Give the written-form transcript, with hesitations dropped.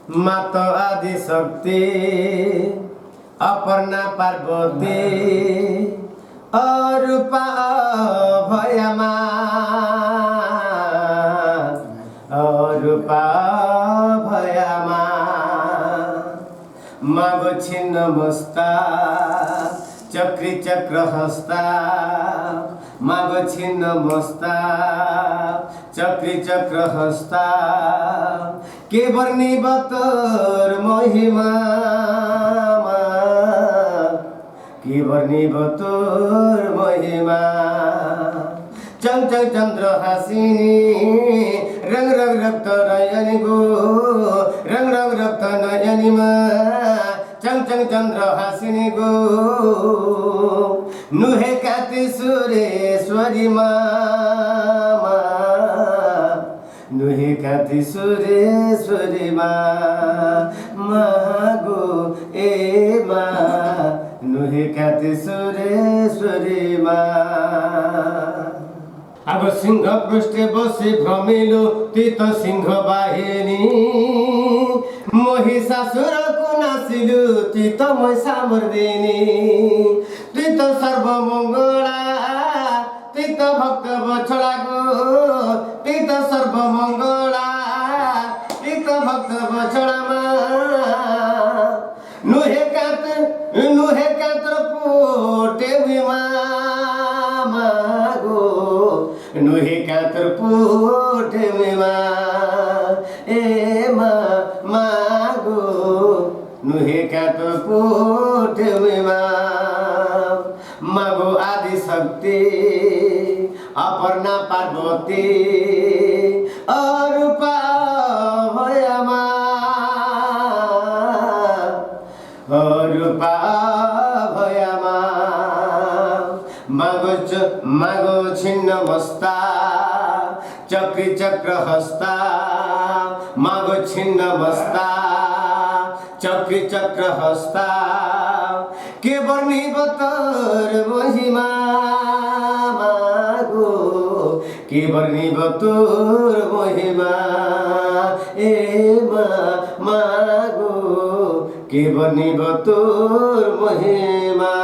মাত আদি শক্তি অপর্ণা পার্বতী অরূপা ভয়ামা অরূপা ভয়ামা মাগো ছিন্ন মস্তা চক্রি চক্র হস্তা মাগো ছিন্ন মস্তা চক্রি চক্র হস্তা কে বর্ণিব তোর মহিমা কে বর্ণিব তোর মহিমা চঞ্চল চন্দ্র হাসিনী রং রং রক্ত নয়নি গো রং রং রক্ত নয়নি মা চঞ্চল চন্দ্র হাসিনী গো নুহে কাতি সুরেশ্বরী মা নুহে কাতি সুরেশ্বরী মা গো এ মা নুহে কাতি সুরেশ্বরী মা আগ সিংহ পৃষ্ঠে বসে ভ্রমিল তীত সিংহ বাহিনী মহিষাসুরকু নাসিলু তীত মহিষামর্দিনী তীত সর্বমঙ্গলা তীত ভক্ত বছলা গো তীত সর্বমঙ্গলা তীত ভক্ত বছলা মা নুহে কাতর পোটে বিমা গো নুহে কাতর পোটে বিমা এ মা গো নুহে কাতর পোটে বিমা মাগো আদি শক্তি অপর্ণা পার্বতী অরূপা ভয়ামা অরূপা ভয়ামা মাগো ছিন্ন মস্তা চক্রি চক্র হস্তা মাগো ছিন্ন মস্তা চক্রি চক্র হস্তা কে বর্ণিব তোর মহিমা মাগো কে বর্ণিব তোর মহিমা এ মাগো কে বর্ণিব তোর মহিমা।